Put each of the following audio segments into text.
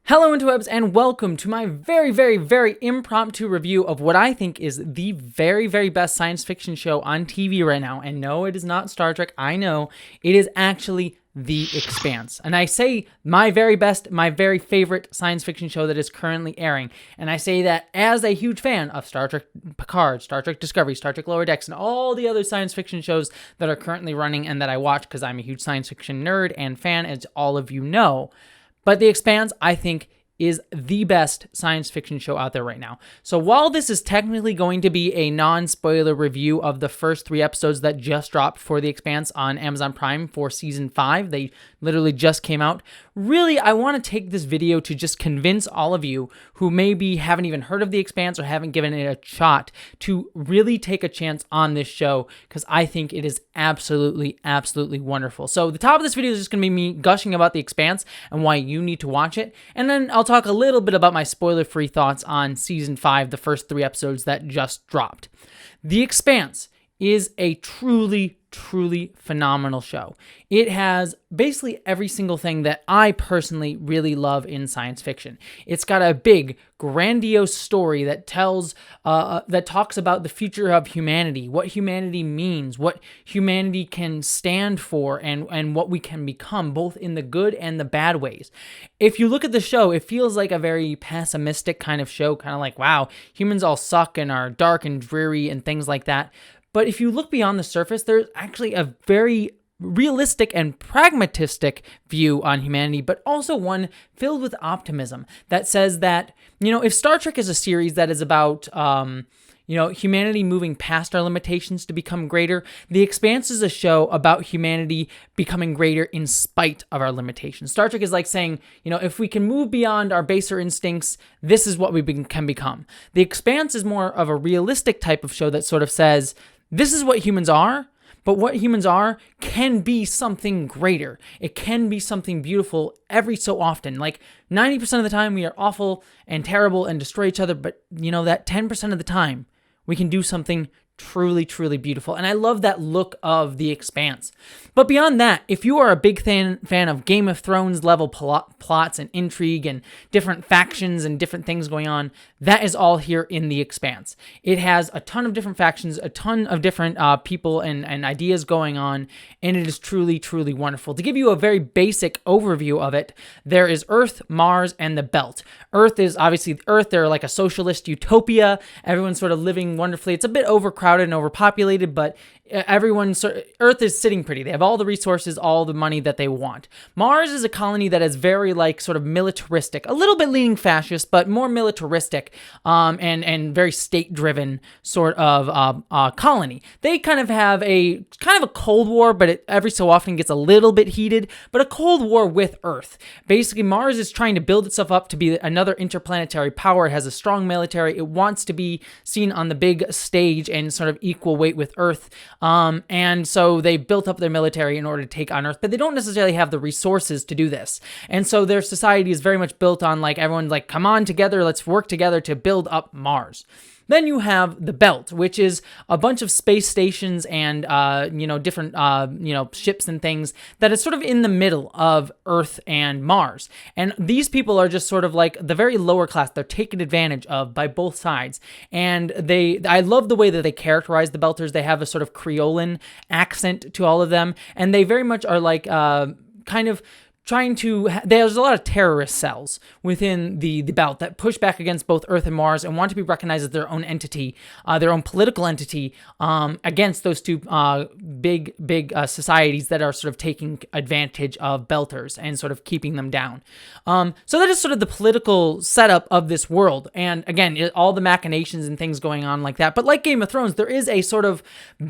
Hello interwebs and welcome to my very impromptu review of what I think is the very best science fiction show on TV right now. And no, it is not Star Trek. I know. It is actually The Expanse. And I say my very best, my very favorite science fiction show that is currently airing. And I say that as a huge fan of Star Trek Picard, Star Trek Discovery, Star Trek Lower Decks, and all the other science fiction shows that are currently running and that I watch because I'm a huge science fiction nerd and fan, as all of you know. But The Expanse, I think, is the best science fiction show out there right now. So while this is technically going to be a non-spoiler review of the first 3 episodes that just dropped for The Expanse on Amazon Prime for Season 5, they literally just came out, really, I want to take this video to just convince all of you who maybe haven't even heard of The Expanse or haven't given it a shot to really take a chance on this show, because I think it is absolutely wonderful. So the top of this video is just going to be me gushing about The Expanse and why you need to watch it, and then I'll talk a little bit about my spoiler-free thoughts on Season 5, the first 3 episodes that just dropped. The Expanse is a truly phenomenal show. It has basically every single thing that I personally really love in science fiction. It's got a big, grandiose story that tells, that talks about the future of humanity, what humanity means, what humanity can stand for, and what we can become, both in the good and the bad ways. If you look at the show, it feels like a very pessimistic kind of show, kind of like, wow, humans all suck and are dark and dreary and things like that. But if you look beyond the surface, there's actually a very realistic and pragmatistic view on humanity, but also one filled with optimism that says that, if Star Trek is a series that is about, humanity moving past our limitations to become greater, The Expanse is a show about humanity becoming greater in spite of our limitations. Star Trek is like saying, if we can move beyond our baser instincts, this is what we can become. The Expanse is more of a realistic type of show that sort of says, this is what humans are, but what humans are can be something greater. It can be something beautiful every so often. Like 90% of the time we are awful and terrible and destroy each other, but that 10% of the time we can do something truly beautiful. And I love that look of The Expanse. But beyond that, if you are a big fan of Game of Thrones level plots and intrigue and different factions and different things going on, that is all here in The Expanse. It has a ton of different factions, a ton of different people and ideas going on, and it is truly wonderful. To give you a very basic overview of it, there is Earth, Mars, and the Belt. Earth is obviously Earth. They're like a socialist utopia. Everyone's sort of living wonderfully. It's a bit overcrowded and overpopulated, but Earth is sitting pretty. They have all the resources, all the money that they want. Mars is a colony that is very sort of militaristic, a little bit leaning fascist, but more militaristic, and very state-driven sort of colony. They kind of have a Cold War, but it every so often gets a little bit heated, but a Cold War with Earth. Basically, Mars is trying to build itself up to be another interplanetary power. It has a strong military. It wants to be seen on the big stage and sort of equal weight with Earth. And so they built up their military in order to take on Earth, but they don't necessarily have the resources to do this. And so their society is very much built on everyone's come on together, let's work together to build up Mars. Then you have the Belt, which is a bunch of space stations and, different, ships and things that is sort of in the middle of Earth and Mars. And these people are just sort of the very lower class. They're taken advantage of by both sides. And I love the way that they characterize the Belters. They have a sort of Creolan accent to all of them. And they very much are there's a lot of terrorist cells within the Belt that push back against both Earth and Mars and want to be recognized as their own entity, their own political entity, against those two big societies that are sort of taking advantage of Belters and sort of keeping them down. So that is sort of the political setup of this world. And again, all the machinations and things going on like that. But like Game of Thrones, there is a sort of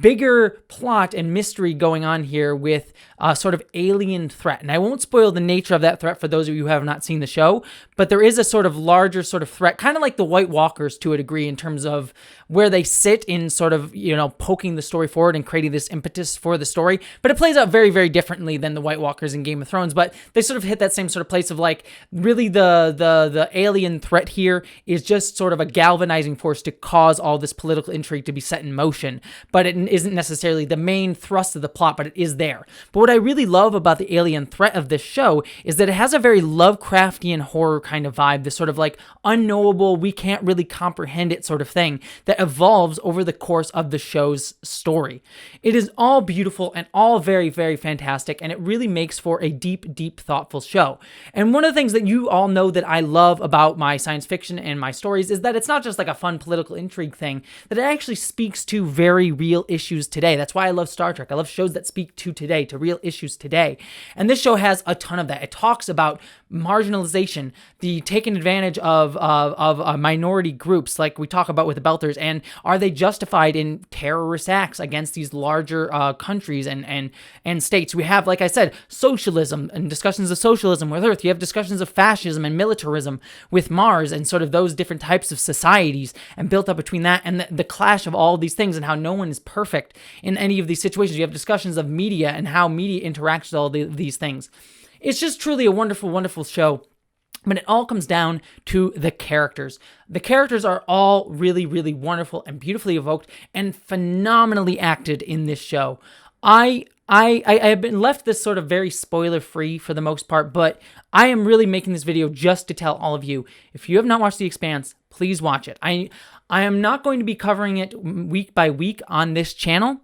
bigger plot and mystery going on here with a sort of alien threat. And I won't spoil the nature of that threat for those of you who have not seen the show, but there is a sort of larger sort of threat, kind of like the White Walkers to a degree in terms of where they sit in sort of, poking the story forward and creating this impetus for the story. But it plays out very differently than the White Walkers in Game of Thrones, but they sort of hit that same sort of place of really the alien threat here is just sort of a galvanizing force to cause all this political intrigue to be set in motion, but it isn't necessarily the main thrust of the plot, but it is there. But what I really love about the alien threat of this show is that it has a very Lovecraftian horror kind of vibe, this sort of like unknowable, we can't really comprehend it sort of thing that evolves over the course of the show's story. It is all beautiful and all very, very fantastic, and it really makes for a deep, deep, thoughtful show. And one of the things that you all know that I love about my science fiction and my stories is that it's not just like a fun political intrigue thing, that it actually speaks to very real issues today. That's why I love Star Trek. I love shows that speak to today, to real issues today. And this show has a ton of that. It talks about marginalization, the taking advantage of minority groups, like we talk about with the Belters, and are they justified in terrorist acts against these larger countries and states? We have, like I said, socialism and discussions of socialism with Earth. You have discussions of fascism and militarism with Mars, and sort of those different types of societies, and built up between that and the clash of all these things, and how no one is perfect in any of these situations. You have discussions of media and how media interacts with all these things. It's just truly a wonderful, wonderful show. But it all comes down to the characters. The characters are all really, really wonderful and beautifully evoked and phenomenally acted in this show. I have been left this sort of very spoiler-free for the most part, but I am really making this video just to tell all of you, if you have not watched The Expanse, please watch it. I am not going to be covering it week by week on this channel,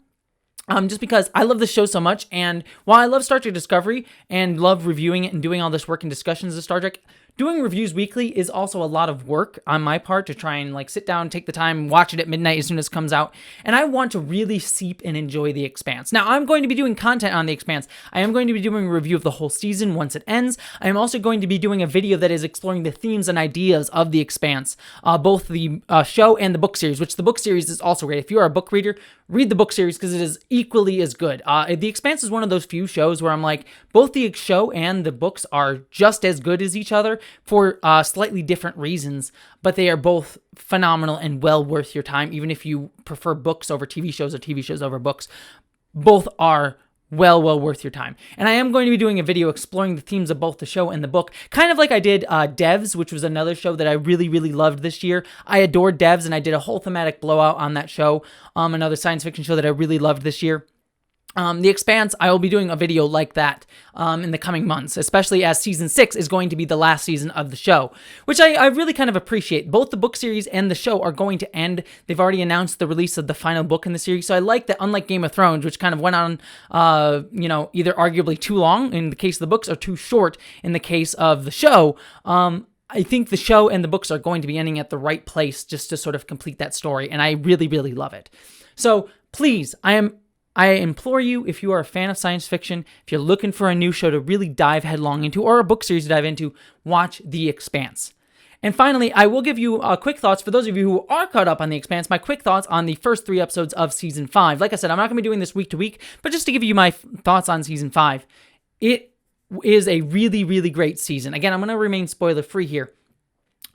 just because I love this show so much, and while I love Star Trek Discovery and love reviewing it and doing all this work and discussions of Star Trek, doing reviews weekly is also a lot of work on my part to try and like sit down, take the time, watch it at midnight as soon as it comes out, and I want to really seep and enjoy The Expanse. Now, I'm going to be doing content on The Expanse. I am going to be doing a review of the whole season once it ends. I am also going to be doing a video that is exploring the themes and ideas of The Expanse, both the show and the book series, which the book series is also great. If you are a book reader, read the book series because it is equally as good. The Expanse is one of those few shows where I'm like, both the show and the books are just as good as each other for slightly different reasons, but they are both phenomenal and well worth your time, even if you prefer books over TV shows or TV shows over books. Both are well worth your time. And I am going to be doing a video exploring the themes of both the show and the book, kind of like I did Devs, which was another show that I really, really loved this year. I adored Devs, and I did a whole thematic blowout on that show, another science fiction show that I really loved this year. The Expanse, I will be doing a video like that in the coming months, especially as Season 6 is going to be the last season of the show, which I really kind of appreciate. Both the book series and the show are going to end. They've already announced the release of the final book in the series, so I like that, unlike Game of Thrones, which kind of went on, either arguably too long in the case of the books or too short in the case of the show, I think the show and the books are going to be ending at the right place just to sort of complete that story, and I really, really love it. So please, I implore you, if you are a fan of science fiction, if you're looking for a new show to really dive headlong into, or a book series to dive into, watch The Expanse. And finally, I will give you quick thoughts, for those of you who are caught up on The Expanse, my quick thoughts on the first 3 episodes of Season 5. Like I said, I'm not going to be doing this week to week, but just to give you my thoughts on Season 5. It is a really, really great season. Again, I'm going to remain spoiler-free here.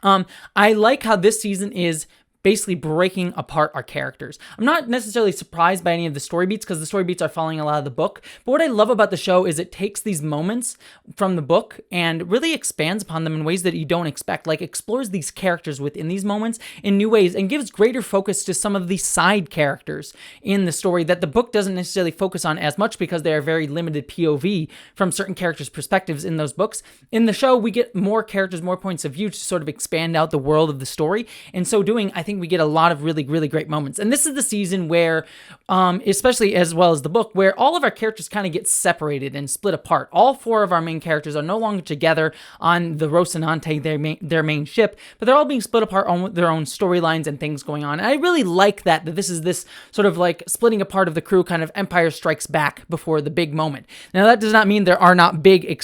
I like how this season is basically breaking apart our characters. I'm not necessarily surprised by any of the story beats because the story beats are following a lot of the book, but what I love about the show is it takes these moments from the book and really expands upon them in ways that you don't expect, like explores these characters within these moments in new ways and gives greater focus to some of the side characters in the story that the book doesn't necessarily focus on as much because they are very limited POV from certain characters' perspectives in those books. In the show, we get more characters, more points of view to sort of expand out the world of the story. In so doing, I think we get a lot of really, really great moments. And this is the season where, especially as well as the book, where all of our characters kind of get separated and split apart. All 4 of our main characters are no longer together on the Rocinante, their main ship, but they're all being split apart on their own storylines and things going on. And I really like that this is this sort of like splitting apart of the crew, kind of Empire Strikes Back before the big moment. Now, that does not mean there are not big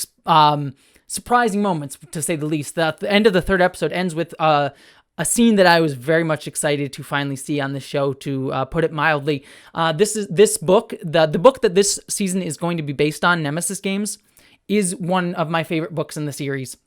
surprising moments, to say the least. The end of the 3rd episode ends with a scene that I was very much excited to finally see on the show, to put it mildly. This book, the book that this season is going to be based on, Nemesis Games, is one of my favorite books in the series.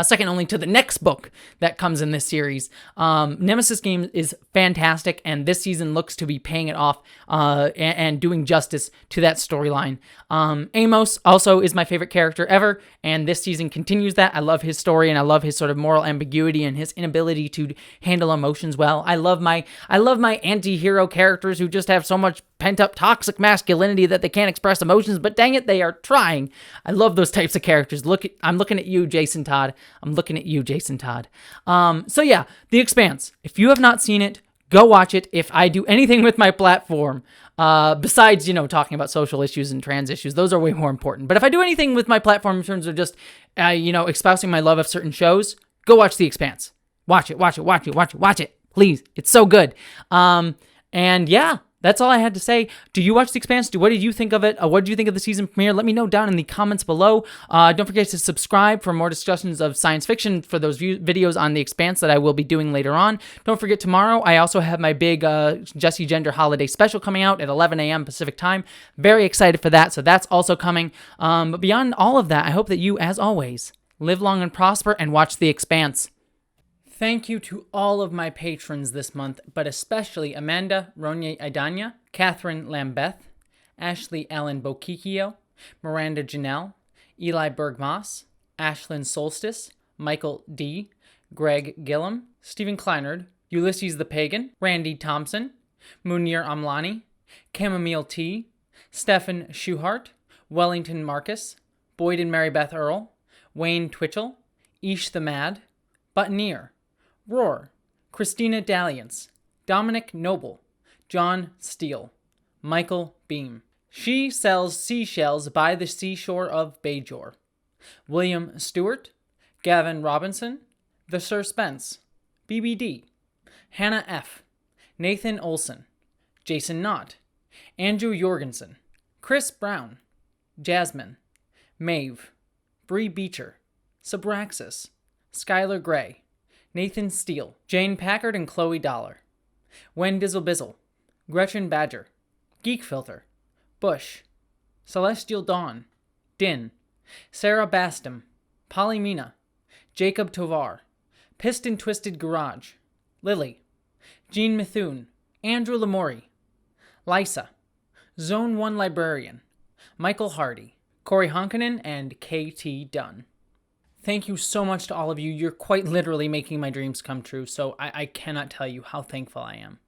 Second only to the next book that comes in this series. Nemesis Games is fantastic, and this season looks to be paying it off and doing justice to that storyline. Amos also is my favorite character ever, and this season continues that. I love his story, and I love his sort of moral ambiguity and his inability to handle emotions well. I love my anti-hero characters who just have so much pent up toxic masculinity that they can't express emotions, but dang it, they are trying. I love those types of characters. I'm looking at you, Jason Todd. I'm looking at you, Jason Todd. So yeah, The Expanse. If you have not seen it, go watch it. If I do anything with my platform, besides, talking about social issues and trans issues, those are way more important. But if I do anything with my platform in terms of just, espousing my love of certain shows, go watch The Expanse. Watch it. Please. It's so good. And yeah, that's all I had to say. Do you watch The Expanse? What did you think of it? What did you think of the season premiere? Let me know down in the comments below. Don't forget to subscribe for more discussions of science fiction for those videos on The Expanse that I will be doing later on. Don't forget, tomorrow I also have my big Jessie Gender holiday special coming out at 11 a.m. Pacific time. Very excited for that, so that's also coming. But beyond all of that, I hope that you, as always, live long and prosper and watch The Expanse. Thank you to all of my patrons this month, but especially Amanda Ronye Idanya, Catherine Lambeth, Ashley Ellen Bokikio, Miranda Janelle, Eli Bergmoss, Ashlyn Solstice, Michael D., Greg Gillum, Stephen Kleinard, Ulysses the Pagan, Randy Thompson, Munir Amlani, Chamomile T., Stephen Schuhart, Wellington Marcus, Boyd and Mary Beth Earl, Wayne Twitchell, Ish the Mad, Buttoneer, Roar, Christina Dalliance, Dominic Noble, John Steele, Michael Beam. She sells seashells by the seashore of Bajor. William Stewart, Gavin Robinson, The Sir Spence, BBD, Hannah F., Nathan Olson, Jason Knott, Andrew Jorgensen, Chris Brown, Jasmine, Maeve, Bree Beecher, Subraxis, Skylar Gray, Nathan Steele, Jane Packard and Chloe Dollar, Wen Dizzle-Bizzle, Gretchen Badger, Geek Filter, Bush, Celestial Dawn, Din, Sarah Bastam, Polly Mina, Jacob Tovar, Piston Twisted Garage, Lily, Jean Mithun, Andrew Lamori, Lysa, Zone 1 Librarian, Michael Hardy, Corey Honkanen, and KT Dunn. Thank you so much to all of you. You're quite literally making my dreams come true, so I cannot tell you how thankful I am.